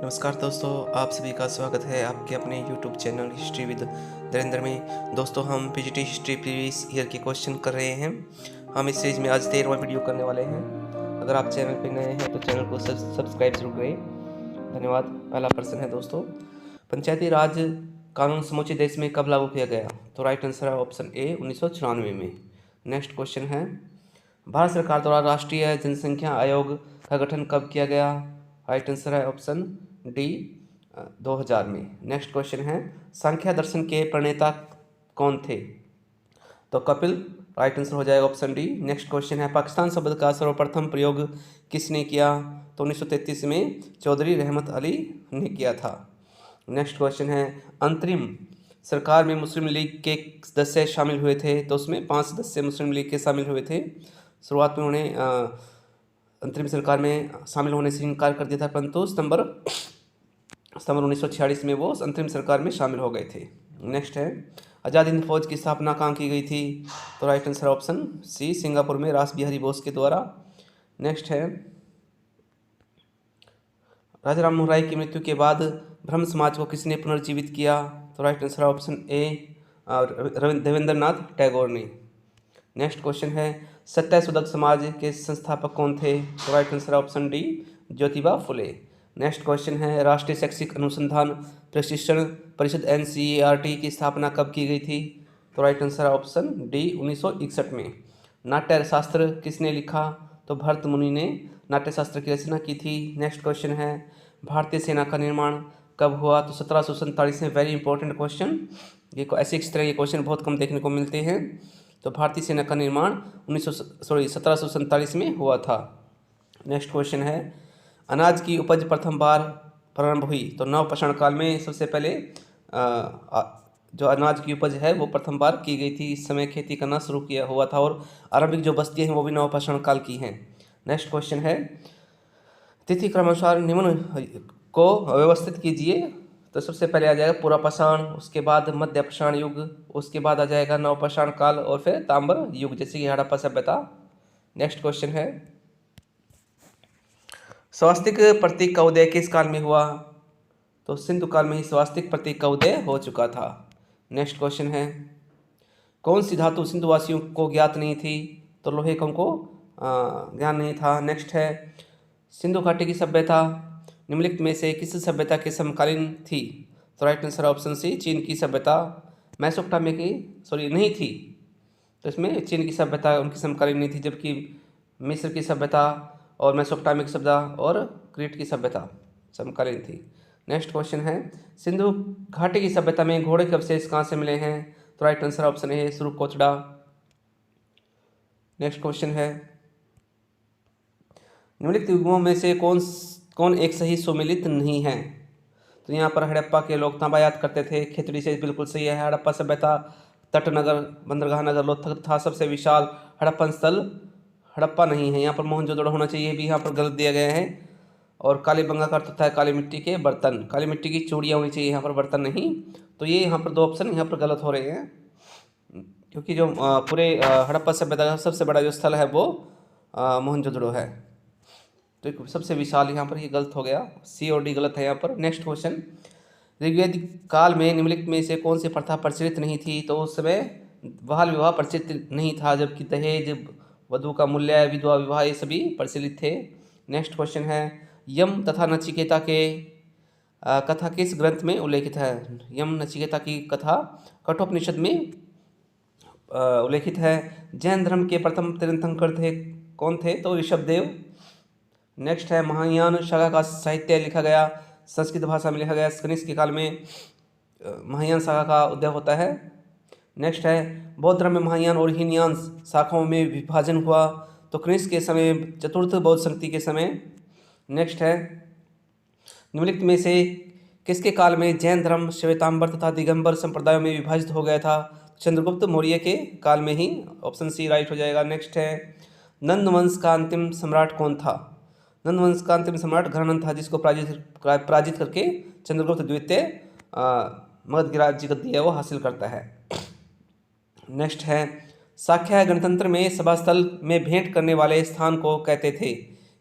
नमस्कार दोस्तों, आप सभी का स्वागत है आपके अपने YouTube channel history with Narendra में। दोस्तों, हम पीजीटी हिस्ट्री प्रीवियस ईयर के क्वेश्चन कर रहे हैं। हम इस सीरीज में आज 13वां वीडियो करने वाले हैं। अगर आप चैनल पर नए हैं तो चैनल को सब्सक्राइब जरूर करें। धन्यवाद। पहला प्रश्न है दोस्तों, पंचायती राज कानून समूचे देश में कब लागू किया गया? तो राइट आंसर है ऑप्शन ए 1994 में। नेक्स्ट क्वेश्चन है, भारत सरकार द्वारा राष्ट्रीय जनसंख्या आयोग का गठन कब किया गया? राइट आंसर है ऑप्शन डी 2000 में। नेक्स्ट क्वेश्चन है, सांख्य दर्शन के प्रणेता कौन थे? तो कपिल राइट आंसर हो जाएगा ऑप्शन डी। नेक्स्ट क्वेश्चन है, पाकिस्तान शब्द का सर्वप्रथम प्रयोग किसने किया? तो 1933 में चौधरी रहमत अली ने किया था। नेक्स्ट क्वेश्चन है, अंतरिम सरकार में मुस्लिम लीग के सदस्य शामिल हुए थे? तो उसमें 5 सदस्य मुस्लिम लीग के शामिल हुए थे। शुरुआत में उन्हें अंतरिम सरकार में शामिल होने से इनकार कर दिया था, परंतु सितंबर 1946 में वो अंतरिम सरकार में शामिल हो गए थे। नेक्स्ट है, आज़ाद हिंद फौज की स्थापना कहाँ की गई थी? तो right answer option C Singapore में रास बिहारी बोस के द्वारा। नेक्स्ट है, राजा राम मोहन राय की मृत्यु के बाद ब्रह्म समाज को किसने पुनर्जीवित किया? तो right answer option A Devendra Nath Tagore ने। नेक्स्ट क्वेश्चन है, सत्यशोधक समाज के संस्थापक कौन थे? तो right answer option D Jyotiba Phule. Next question है, राष्ट्रीय शैक्षिक अनुसंधान प्रशिक्षण परिषद NCERT की स्थापना कब की गई थी? तो राइट आंसर ऑप्शन डी 1961 में। नाट्य शास्त्र किसने लिखा? तो भरत मुनि ने नाट्य शास्त्र की रचना की थी। नेक्स्ट क्वेश्चन है, भारतीय सेना का निर्माण कब हुआ? तो 1747 में। वेरी इंपॉर्टेंट क्वेश्चन, ये ऐसे इस तरह के क्वेश्चन बहुत कम देखने को मिलते हैं। तो भारतीय सेना का निर्माण 1747 में हुआ था। नेक्स्ट क्वेश्चन है, अनाज की उपज प्रथम बार प्रारंभ हुई? तो नवपाषाण काल में सबसे पहले जो अनाज की उपज है वो प्रथम बार की गई थी। इस समय खेती करना शुरू किया हुआ था और आरंभिक जो बस्तियाँ हैं वो भी नवपाषाण काल की हैं। नेक्स्ट क्वेश्चन है, तिथि क्रमानुसार निम्न को व्यवस्थित कीजिए। तो सबसे पहले आ जाएगा पुरापाषाण, उसके बाद मध्यपाषाण युग, उसके बाद आ जाएगा नवपाषाण काल और फिर ताम्र युग, जैसे कि हड़प्पा सभ्यता। नेक्स्ट क्वेश्चन है, स्वास्तिक प्रतीक का उदय किस काल में हुआ? तो सिंधु काल में ही स्वास्तिक प्रतीक का उदय हो चुका था। नेक्स्ट क्वेश्चन है, कौन सी धातु सिंधुवासियों को ज्ञात नहीं थी? तो लोहे का उनको ज्ञान नहीं था। नेक्स्ट है, सिंधु घाटी की सभ्यता निम्नलिखित में से किस सभ्यता के समकालीन थी? तो राइट आंसर ऑप्शन सी चीन की सभ्यता। मैसोपोटामिया नहीं थी, तो इसमें चीन की सभ्यता उनकी समकालीन नहीं थी, जबकि मिस्र की सभ्यता और मैसोपोटामिक सभ्यता और क्रीट की सभ्यता समकालीन थी। नेक्स्ट क्वेश्चन है, सिंधु घाटी की सभ्यता में घोड़े के अवशेष कहाँ से मिले हैं? तो right answer option A Surkotada. Next question है, निम्नलिखित युगों में से कौन एक सही सुमेलित नहीं है? तो यहाँ पर हड़प्पा के लोग तांबा याद करते थे, खिचड़ी से बिल्कुल सही है। हड़प्पा सभ्यता तटनगर, बंदरगाह नगर, लोथल था सबसे विशाल हड़प्पन स्थल हड़प्पा नहीं है। यहाँ पर मोहनजोदड़ो होना चाहिए, भी यहाँ पर गलत दिया गया है। और कालीबंगा का अर्थ होता है काली मिट्टी के बर्तन, काली मिट्टी की चूड़ियाँ होनी चाहिए, यहाँ पर बर्तन नहीं। तो ये यहाँ पर 2 ऑप्शन यहाँ पर गलत हो रहे हैं, क्योंकि जो पूरे हड़प्पा सभ्यता का सबसे बड़ा जो स्थल है वो मोहनजोदड़ो है। तो सबसे विशाल यहाँ पर ये गलत हो गया, सी और डी गलत है यहाँ पर। नेक्स्ट क्वेश्चन, ऋग्वेद काल में निम्नलिखित में से कौन सी प्रथा प्रचलित नहीं थी? तो उस समय बाल विवाह प्रचलित नहीं था, जबकि दहेज, वधु का मूल्य, विधवा विवाह ये सभी प्रचलित थे। नेक्स्ट क्वेश्चन है, यम तथा नचिकेता के कथा किस ग्रंथ में उल्लेखित है? यम नचिकेता की कथा कठोपनिषद में उल्लेखित है। जैन धर्म के प्रथम तीर्थंकर कौन थे? तो ऋषभदेव। नेक्स्ट है, महायान शाखा का साहित्य लिखा गया संस्कृत भाषा में लिखा गया। कनिष्क के काल में महायान शाखा का उदय होता है। नेक्स्ट है, बौद्ध धर्म में महायान और हीनयान शाखाओं में विभाजन हुआ। तो कनिष्क के समय, चतुर्थ बौद्ध संगति के समय। नेक्स्ट है, निम्नलिखित में से किसके काल में जैन धर्म श्वेतांबर तथा दिगंबर संप्रदायों में विभाजित हो गया था? चंद्रगुप्त मौर्य के काल में ही, ऑप्शन सी राइट हो जाएगा। नेक्स्ट है, नंद वंश का अंतिम सम्राट कौन था? नंद वंश का अंतिम सम्राट घरानंद था, जिसको पराजित करके चंद्रगुप्त द्वितीय मगध की राज्य गद्दी है वो हासिल करता है। नेक्स्ट है, साख्या गणतंत्र में सभास्थल में भेंट करने वाले स्थान को कहते थे?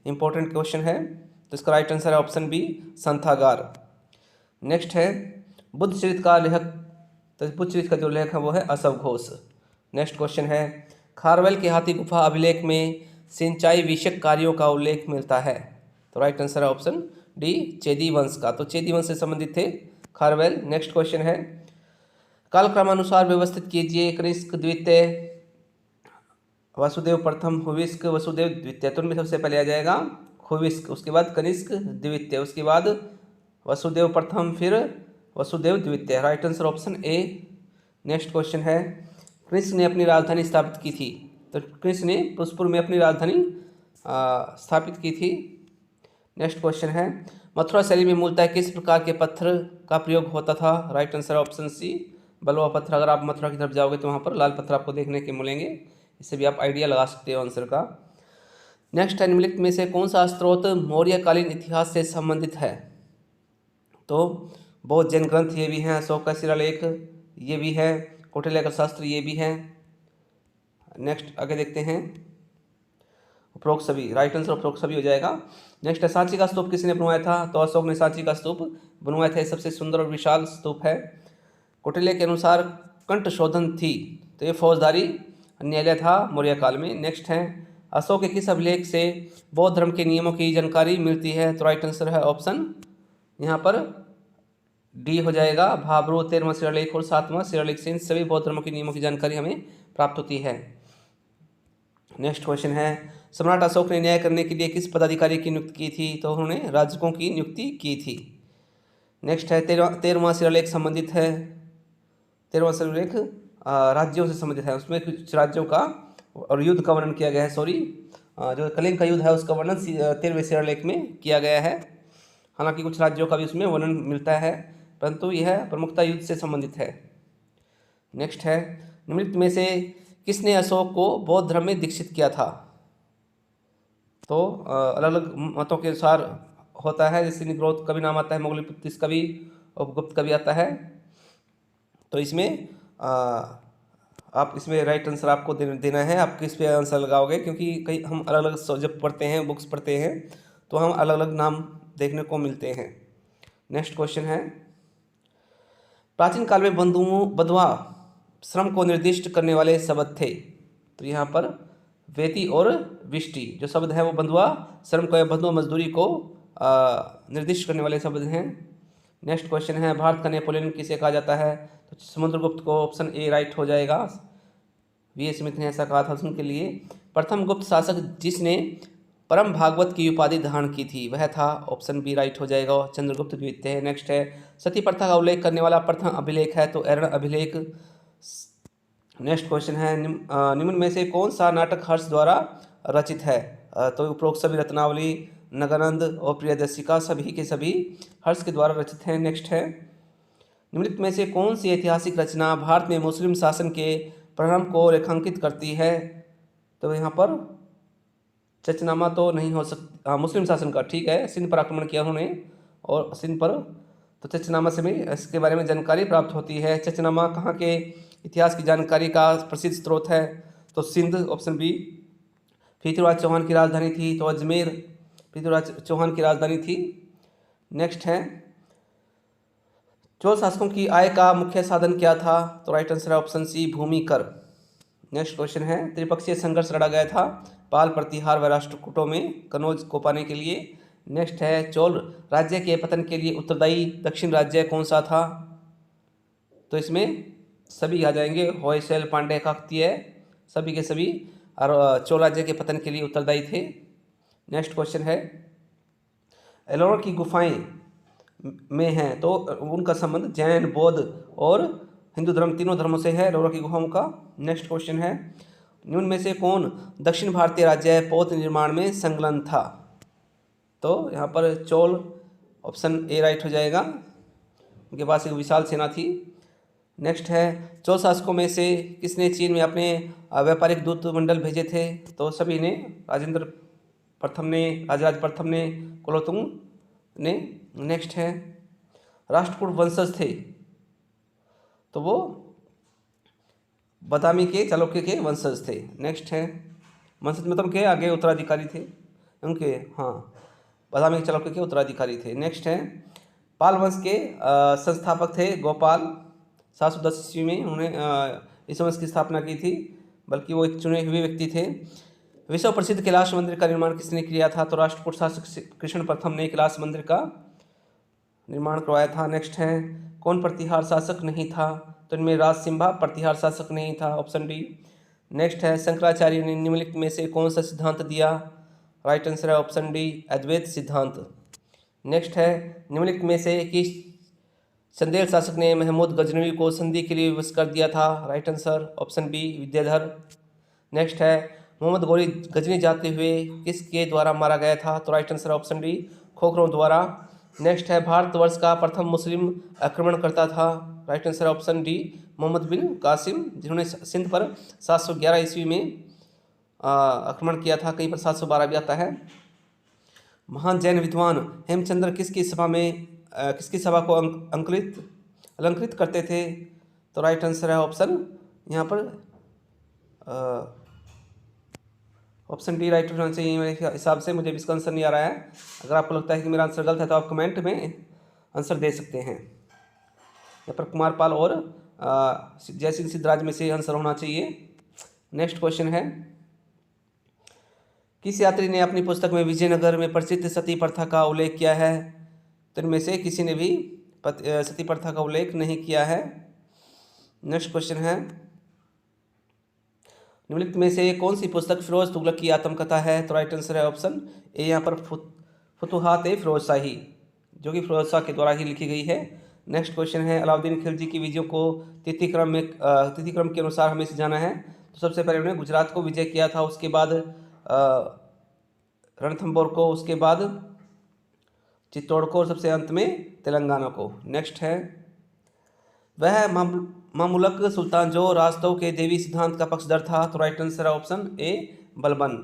इंपॉर्टेंट क्वेश्चन है। तो इसका राइट आंसर है ऑप्शन बी, संथागार। नेक्स्ट है बुद्ध चरित्र का लेखक, तो बुद्ध चरित्र का जो लेखक है वो है अशोक घोष। नेक्स्ट क्वेश्चन है खारवेल के हाथी गुफा अभिलेख में सिंचाई विषयक कार्यों का उल्लेख मिलता है, तो राइट आंसर है ऑप्शन डी, चेदी वंश का। तो चेदी वंश से संबंधित थे खारवेल। नेक्स्ट क्वेश्चन है कालक्रमानुसार व्यवस्थित कीजिए, कनिष्क द्वितीय, वसुदेव प्रथम, हुविस्क, वसुदेव द्वितीय। तो उनमें सबसे पहले आ जाएगा हुविस्क, उसके बाद कनिष्क द्वितीय, उसके बाद वसुदेव प्रथम, फिर वसुदेव द्वितीय। राइट आंसर ऑप्शन ए। नेक्स्ट क्वेश्चन है कृष्ण ने अपनी राजधानी स्थापित की थी, तो कृष्ण ने पुष्पुर में अपनी राजधानी स्थापित की थी। नेक्स्ट क्वेश्चन है मथुरा शैली में मूलतः किस प्रकार के पत्थर का प्रयोग होता था, राइट आंसर ऑप्शन सी, बलुआ पत्थर। अगर आप मथुरा की तरफ जाओगे तो वहाँ पर लाल पत्थर आपको देखने के मिलेंगे, इससे भी आप आइडिया लगा सकते हो आंसर का। नेक्स्ट है निम्नलिखित में से कौन सा स्रोत मौर्यकालीन इतिहास से संबंधित है, तो बहुत जैन ग्रंथ ये भी हैं, अशोक का शिलालेख ये भी है, कौटिल्य का शास्त्र ये भी है। नेक्स्ट आगे देखते हैं उपरोक्त सभी, राइट आंसर उपरोक्त सभी हो जाएगा। नेक्स्ट है सांची का स्तूप किसने बनवाया था, तो अशोक ने सांची का स्तूप बनवाया था, सबसे सुंदर और विशाल स्तूप है। कौटिल्य के अनुसार कंठ शोधन थी, तो ये फौजदारी न्यायालय था मौर्य काल में। नेक्स्ट है अशोक के किस अभिलेख से बौद्ध धर्म के नियमों की जानकारी मिलती है, तो राइट आंसर है ऑप्शन यहाँ पर डी हो जाएगा, भाब्रू 13वां शिलालेख और 7वां शिलालेख से इन सभी बौद्ध धर्मों के नियमों की जानकारी हमें प्राप्त होती है। नेक्स्ट क्वेश्चन है सम्राट अशोक ने न्याय करने के लिए किस पदाधिकारी की नियुक्ति की थी, तो उन्होंने राजकों की नियुक्ति की थी। नेक्स्ट है 13वां शिलालेख संबंधित है, 13वां शिलालेख राज्यों से संबंधित है, उसमें कुछ राज्यों का और युद्ध का वर्णन किया गया है, सॉरी जो कलिंग का युद्ध है उसका वर्णन 13वें शिलालेख में किया गया है। हालांकि कुछ राज्यों का भी उसमें वर्णन मिलता है, परंतु यह प्रमुखता युद्ध से संबंधित है। नेक्स्ट है निम्नलिखित में से किसने अशोक को बौद्ध धर्म में दीक्षित किया था, तो अलग अलग मतों के अनुसार होता है, जैसे निग्रोध का भी नाम आता है, मोगलीपुत्तिस का भी, उपगुप्त का भी आता है। तो इसमें आप इसमें राइट आंसर आपको देना है, आप किस पे आंसर लगाओगे, क्योंकि कई हम अलग अलग जब पढ़ते हैं, बुक्स पढ़ते हैं, तो हम अलग अलग नाम देखने को मिलते हैं। नेक्स्ट क्वेश्चन है प्राचीन काल में बंधुआ श्रम को निर्दिष्ट करने वाले शब्द थे, तो यहाँ पर वेती और विष्टि जो शब्द है वो बंधुआ श्रम को या बंधुआ मजदूरी को निर्दिष्ट करने वाले शब्द हैं। नेक्स्ट क्वेश्चन है भारत का नेपोलियन किसे कहा जाता है, तो समुद्रगुप्त को, ऑप्शन ए राइट हो जाएगा। वी स्मिथ ने ऐसा कहा था उनके लिए। प्रथम गुप्त शासक जिसने परम भागवत की उपाधि धारण की थी वह था, ऑप्शन बी राइट हो जाएगा, चंद्रगुप्त द्वितीय। नेक्स्ट है सती प्रथा का उल्लेख करने वाला प्रथम अभिलेख है, तो एरण अभिलेख। नेक्स्ट क्वेश्चन है निम्न में से कौन सा नाटक हर्ष द्वारा रचित है, तो उपरोक्त सभी रत्नावली, नगानंद और प्रियदर्शिका सभी के सभी हर्ष के द्वारा रचित हैं। नेक्स्ट है निम्नलिखित में से कौन सी ऐतिहासिक रचना भारत में मुस्लिम शासन के प्रारंभ को रेखांकित करती है, तो यहाँ पर चचनामा तो नहीं हो सकता, मुस्लिम शासन का, ठीक है, सिंध पर आक्रमण किया उन्होंने और सिंध पर, तो चचनामा से भी इसके बारे में जानकारी प्राप्त होती है। चचनामा कहाँ के इतिहास की जानकारी का प्रसिद्ध स्रोत है, तो सिंध, ऑप्शन बी। पृथ्वीराज चौहान की राजधानी थी, तो अजमेर पृथ्वीराज चौहान की राजधानी थी। नेक्स्ट है चोल शासकों की आय का मुख्य साधन क्या था, तो राइट आंसर है ऑप्शन सी, भूमि कर। नेक्स्ट क्वेश्चन है त्रिपक्षीय संघर्ष लड़ा गया था पाल, प्रतिहार व राष्ट्रकूटों में कनौज को पाने के लिए। नेक्स्ट है चोल राज्य के पतन के लिए उत्तरदायी दक्षिण राज्य कौन सा था, तो इसमें सभी आ जाएंगे, होयसल, पांड्य, काकतीय, सभी के सभी और चोल राज्य के पतन के लिए उत्तरदायी थे। नेक्स्ट क्वेश्चन है एलोरा की गुफाएं में हैं, तो उनका संबंध जैन, बौद्ध और हिंदू धर्म तीनों धर्मों से है एलोरा की गुफाओं का। नेक्स्ट क्वेश्चन है निम्न में से कौन दक्षिण भारतीय राज्य पौध निर्माण में संलग्न था, तो यहाँ पर चोल, ऑप्शन ए राइट हो जाएगा, उनके पास एक विशाल सेना थी। नेक्स्ट है चोल शासकों में से किसने चीन में अपने व्यापारिक दूत मंडल भेजे थे, तो सभी ने, राजेंद्र प्रथम ने, राजराज प्रथम ने, कुलोत्तुंग ने। नेक्स्ट है राष्ट्रकूट वंशज थे, तो वो बदामी के, चालुक्य के वंशज थे। नेक्स्ट है वंशज मतलब के आगे उत्तराधिकारी थे उनके, हाँ। बादामी चालुक्य के उत्तराधिकारी थे। नेक्स्ट है पाल वंश के संस्थापक थे गोपाल, 710 ईस्वी में उन्होंने इस वंश की स्थापना की थी, बल्कि वो एक चुने हुए व्यक्ति थे। विश्व प्रसिद्ध कैलाश मंदिर का निर्माण किसने किया था? तो राष्ट्रकूट शासक कृष्ण प्रथम ने कैलाश मंदिर का निर्माण करवाया था। नेक्स्ट है कौन प्रतिहार शासक नहीं था? तो इनमें राजसिम्हा प्रतिहार शासक नहीं था, ऑप्शन डी। नेक्स्ट है शंकराचार्य ने निम्नलिखित में से कौन सा सिद्धांत दिया? राइट आंसर है ऑप्शन डी, अद्वैत सिद्धांत। नेक्स्ट है निम्नलिखित में से किस चंदेल शासक ने महमूद गजनवी को संधि के लिए विवश कर दिया था? Right answer option B, Vidyadhar. Next है मोहम्मद गोरी गजनी जाते हुए किसके द्वारा मारा गया था? तो राइट आंसर ऑप्शन डी, खोखरों द्वारा। नेक्स्ट है भारतवर्ष का प्रथम मुस्लिम आक्रमणकर्ता था? Right answer option D, Mohammad bin Qasim, जिन्होंने सिंध पर 711 ईस्वी में आक्रमण किया था, कहीं पर 712 भी आता है। महान जैन विद्वान हेमचंद्र किसकी सभा को अलंकृत करते थे? तो राइट आंसर है ऑप्शन यहाँ पर ऑप्शन डी राइट होना चाहिए मेरे हिसाब से, मुझे इसका आंसर नहीं आ रहा है। अगर आपको लगता है कि मेरा आंसर गलत है तो आप कमेंट में आंसर दे सकते हैं। यहाँ पर कुमारपाल और जयसिंह सिद्धराज में से आंसर होना चाहिए। नेक्स्ट क्वेश्चन है किस यात्री ने अपनी पुस्तक में विजयनगर में प्रचलित सती प्रथा का उल्लेख किया है? तो इनमें से किसी ने भी सती प्रथा का उल्लेख नहीं किया है। नेक्स्ट क्वेश्चन है निम्नलिखित में से कौन सी पुस्तक फिरोज तुगलक की आत्मकथा है? तो राइट आंसर है ऑप्शन ए, यहाँ पर फुतुहात-ए-फिरोज शाही, जो कि फिरोज शाह के द्वारा ही लिखी गई है। नेक्स्ट क्वेश्चन है अलाउद्दीन खिलजी की विजयों को तिथि क्रम के अनुसार हमें से जाना है। तो सबसे पहले उन्होंने गुजरात को विजय किया था, उसके बाद रणथंबोर को, उसके बाद चित्तौड़ को और सबसे अंत में तेलंगाना को। नेक्स्ट है वह मामुलक सुल्तान जो रास्तव के देवी सिद्धांत का पक्षधर था? तो राइट आंसर है option A, Balban.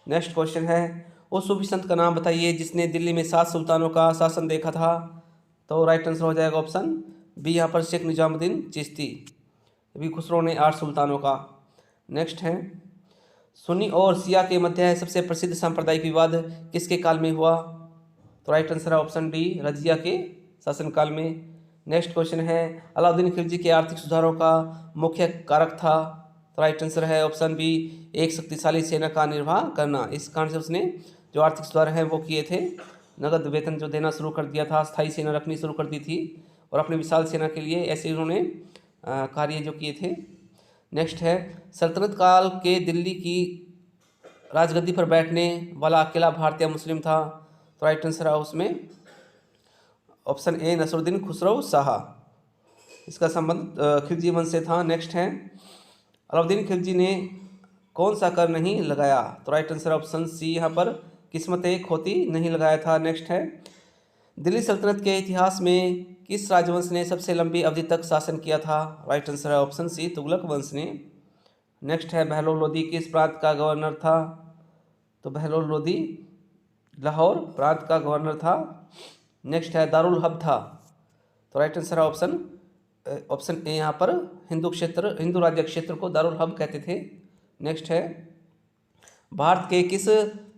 Next question है उस सूफी संत का नाम बताइए जिसने दिल्ली में 7 सुल्तानों का शासन देखा था? तो राइट आंसर हो जाएगा ऑप्शन बी, यहाँ पर शेख निजामुद्दीन चिश्ती। अभी खुसरो ने 8 सुल्तानों का। नेक्स्ट है सुन्नी और शिया के मध्य सबसे प्रसिद्ध सांप्रदायिक विवाद किसके काल में हुआ? तो राइट आंसर है ऑप्शन डी, रजिया के शासनकाल में। नेक्स्ट क्वेश्चन है अलाउद्दीन खिलजी के आर्थिक सुधारों का मुख्य कारक था? तो राइट आंसर है ऑप्शन बी, एक शक्तिशाली सेना का निर्वाह करना। इस कारण से उसने जो आर्थिक सुधार हैं वो किए थे, नगद वेतन जो देना शुरू कर दिया था, स्थायी सेना रखनी शुरू कर दी थी, और अपनी विशाल सेना के लिए ऐसे उन्होंने कार्य जो किए थे। नेक्स्ट है सल्तनत काल के दिल्ली की राजगद्दी पर बैठने वाला अकेला भारतीय मुस्लिम था? तो राइट आंसर है उसमें ऑप्शन ए, नसरुद्दीन खुसरो शाह। इसका संबंध खिलजी वंश से था। नेक्स्ट है अलाउद्दीन खिलजी ने कौन सा कर नहीं लगाया? तो राइट आंसर ऑप्शन सी, यहाँ पर किस्मत खोती नहीं लगाया था। नेक्स्ट है दिल्ली सल्तनत के इतिहास में किस राजवंश ने सबसे लंबी अवधि तक शासन किया था? राइट आंसर है ऑप्शन सी, तुगलक वंश ने। नेक्स्ट है बहलोल लोदी किस प्रांत का गवर्नर था? तो बहलोल लोदी लाहौर प्रांत का गवर्नर था। नेक्स्ट है दारुल हब था? तो राइट आंसर है ऑप्शन ए, यहाँ पर हिंदू राज्य क्षेत्र को दारुल हब कहते थे। नेक्स्ट है भारत के किस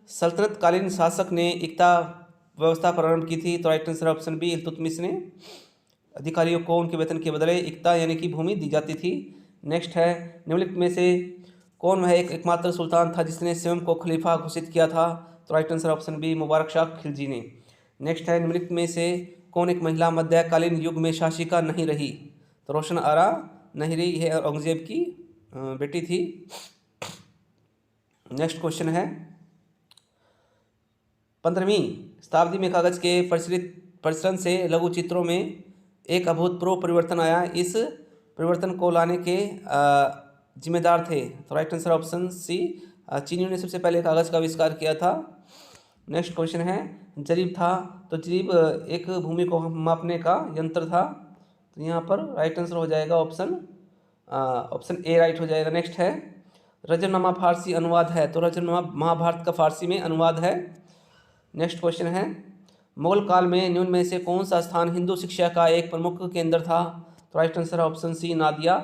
सल्तनतकालीन शासक ने एकता व्यवस्था प्रारंभ की थी? तो right answer option B, Iltutmish ने। अधिकारियों को उनके वेतन के बदले एकता यानी कि भूमि दी जाती थी। नेक्स्ट है निम्नलिखित में से कौन वह एकमात्र सुल्तान था जिसने स्वयं को खलीफा घोषित किया था? तो right answer option B, Mubarak Shah Khilji ने। नेक्स्ट है निम्नलिखित में से कौन एक महिला मध्यकालीन युग में शासिका नहीं रही? तो रोशन आरा नहीं रही, है औरंगजेब की बेटी थी। नेक्स्ट क्वेश्चन है 15वीं शताब्दी में कागज के प्रचलन से लघु चित्रों में एक अभूतपूर्व परिवर्तन आया, इस परिवर्तन को लाने के जिम्मेदार थे? तो राइट आंसर ऑप्शन सी, चीनियों ने सबसे पहले कागज का आविष्कार किया था। नेक्स्ट क्वेश्चन है जरीब था? तो जरीब एक भूमि को मापने का यंत्र था। तो यहाँ पर राइट आंसर हो जाएगा ऑप्शन ए राइट हो जाएगा। नेक्स्ट है रजमनामा फारसी अनुवाद है? तो रजमनामा महाभारत का फारसी में अनुवाद है। नेक्स्ट क्वेश्चन है मुगल काल में निम्न में से कौन सा स्थान हिंदू शिक्षा का एक प्रमुख केंद्र था? तो राइट आंसर है ऑप्शन सी, नादिया।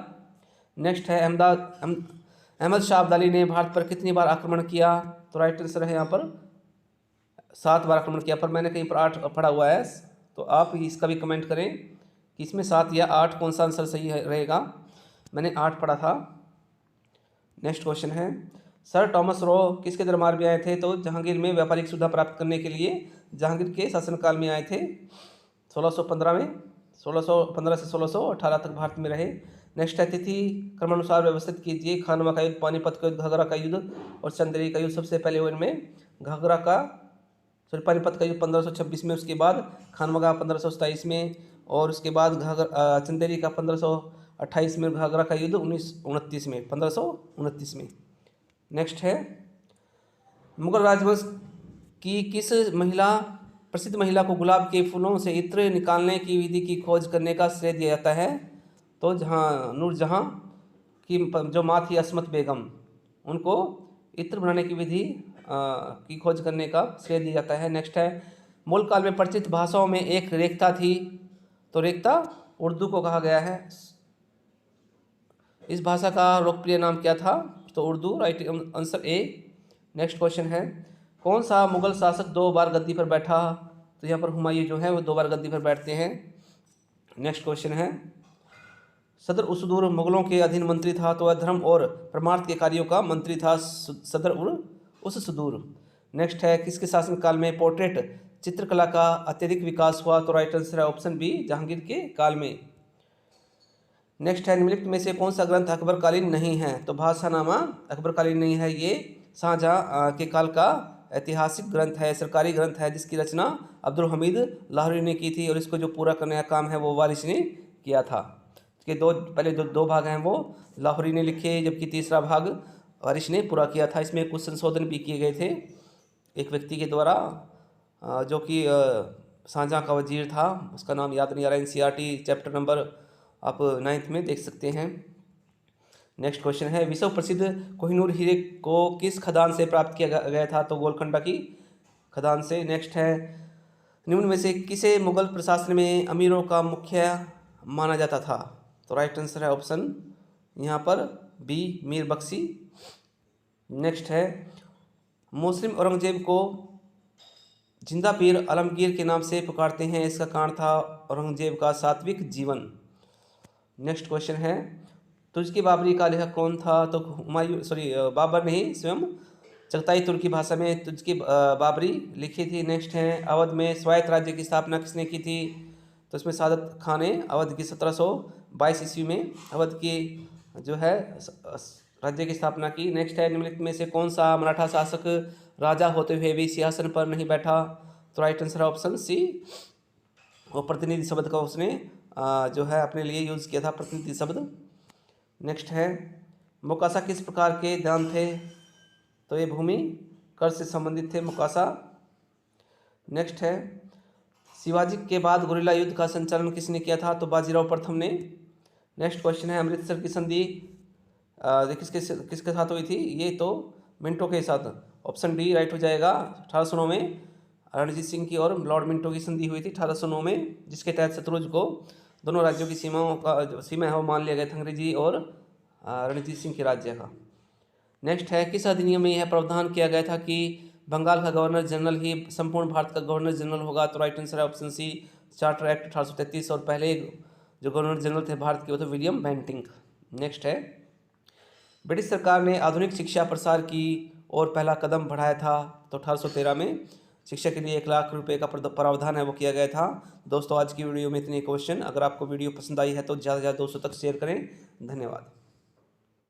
नेक्स्ट है अहमद शाह अब्दाली ने भारत पर कितनी बार आक्रमण किया? तो राइट आंसर है यहाँ पर 7 बार आक्रमण किया, पर मैंने कहीं पर 8 पढ़ा हुआ है, तो आप इसका भी कमेंट करें कि इसमें 7 या 8 कौन सा आंसर सही रहेगा। मैंने 8 पढ़ा था। नेक्स्ट क्वेश्चन है, सर टॉमस रो किसके दरबार में आए थे? तो जहांगीर में व्यापारिक सुविधा प्राप्त करने के लिए जहांगीर के शासनकाल में आए थे। 1615 में, 1615 से 1618 तक भारत में रहे। नेक्स्ट है, तिथि क्रमानुसार व्यवस्थित कीजिए। खानवा का युद्ध, पानीपत का युद्ध, घाघरा का युद्ध और चंदेरी का युद्ध। सबसे पहले इनमें घाघरा का पानीपत का युद्ध 1526 में, उसके बाद खानवा का 1527 में, और उसके बाद चंदेरी का 1528 में, घाघरा का युद्ध 1929 में, 1529 में। नेक्स्ट है, मुगल राजवंश की किस प्रसिद्ध महिला को गुलाब के फूलों से इत्र निकालने की विधि की खोज करने का श्रेय दिया जाता है? तो नूरजहां की जो माँ थी असमत बेगम, उनको इत्र बनाने की विधि की खोज करने का श्रेय दिया जाता है। नेक्स्ट है, मूल काल में परिचित भाषाओं में एक रेखता थी, तो रेखता उर्दू को कहा गया है। इस भाषा का लोकप्रिय नाम क्या था? तो Urdu, right answer A. Next question है, कौन सा मुगल शासक 2 बार गद्दी पर बैठा? तो यहाँ पर हुमायूं जो है वो 2 बार गद्दी पर बैठते हैं। नेक्स्ट क्वेश्चन है, सदर उसदूर मुगलों के अधीन मंत्री था, तो वह धर्म और परमार्थ के कार्यों का मंत्री था, सदर उस सुदूर। नेक्स्ट है, किसके शासनकाल में पोर्ट्रेट चित्रकला का अत्यधिक विकास हुआ? तो राइट आंसर है ऑप्शन बी, जहांगीर के काल में। नेक्स्ट है, निम्नलिखित में से कौन सा ग्रंथ अकबरकालीन नहीं है? तो भाषानामा अकबरकालीन नहीं है, ये शाहजहां के काल का ऐतिहासिक ग्रंथ है, सरकारी ग्रंथ है, जिसकी रचना अब्दुल हमीद लाहौरी ने की थी, और इसको जो पूरा करने का काम है वो वारिस ने किया था। इसके पहले दो भाग हैं वो लाहौरी ने लिखे, जबकि तीसरा भाग वारिस ने पूरा किया था। इसमें कुछ संशोधन भी किए गए थे एक व्यक्ति के द्वारा, जो कि शाहजहां का वजीर था, उसका नाम याद नहीं आ रहा। NCERT चैप्टर नंबर आप 9th में देख सकते हैं। नेक्स्ट क्वेश्चन है, विश्व प्रसिद्ध कोहिनूर हीरे को किस खदान से प्राप्त किया गया था? तो गोलकुंडा की खदान से। नेक्स्ट है, निम्न में से किसे मुगल प्रशासन में अमीरों का मुखिया माना जाता था? तो राइट आंसर है ऑप्शन यहाँ पर बी, मीर बख्शी। नेक्स्ट है, मुस्लिम औरंगजेब को जिंदा पीर आलमगीर के नाम से पुकारते हैं, इसका कारण था औरंगजेब का सात्विक जीवन। नेक्स्ट क्वेश्चन है, तुर्की बाबरी का लेखक कौन था? तो बाबर ने ही स्वयं चगताई तुर्की भाषा में तुर्की बाबरी लिखी थी। नेक्स्ट है, अवध में स्वायत्त राज्य की स्थापना किसने की थी? तो इसमें सादत खान ने अवध की 1722 ईस्वी में अवध की जो है राज्य की स्थापना की। नेक्स्ट है, निम्नलिखित में से कौन सा मराठा शासक राजा होते हुए भी सिंहासन पर नहीं बैठा? तो राइट आंसर है ऑप्शन सी, वो प्रतिनिधि शब्द का उसने जो है अपने लिए यूज़ किया था, प्रतिनिधि शब्द। नेक्स्ट है, मुकासा किस प्रकार के दान थे? तो ये भूमि कर से संबंधित थे मुकासा। नेक्स्ट है, शिवाजी के बाद गुरिल्ला युद्ध का संचालन किसने किया था? तो बाजीराव प्रथम ने। नेक्स्ट क्वेश्चन है, अमृतसर की संधि किसके साथ हुई थी? ये तो मिंटो के साथ, ऑप्शन डी राइट हो जाएगा। 1809 में रणजीत सिंह की और लॉर्ड मिंटो की संधि हुई थी 1809 में, जिसके तहत शत्रुंज को दोनों राज्यों की सीमाओं का जो सीमा है वो मान लिया गया था, अंग्रेजी और रणजीत सिंह के राज्य का। नेक्स्ट है, किस अधिनियम में यह प्रावधान किया गया था कि बंगाल का गवर्नर जनरल ही संपूर्ण भारत का गवर्नर जनरल होगा? तो राइट आंसर है ऑप्शन सी, चार्टर एक्ट 1833, और पहले जो गवर्नर जनरल थे भारत के वो थे विलियम बेंटिंक। नेक्स्ट है, ब्रिटिश सरकार ने आधुनिक शिक्षा प्रसार की और पहला कदम बढ़ाया था, तो 1813 में शिक्षा के लिए 1 लाख रुपए का प्रावधान है वो किया गया था। दोस्तों आज की वीडियो में इतने क्वेश्चन। अगर आपको वीडियो पसंद आई है तो ज़्यादा से ज़्यादा दोस्तों तक शेयर करें। धन्यवाद।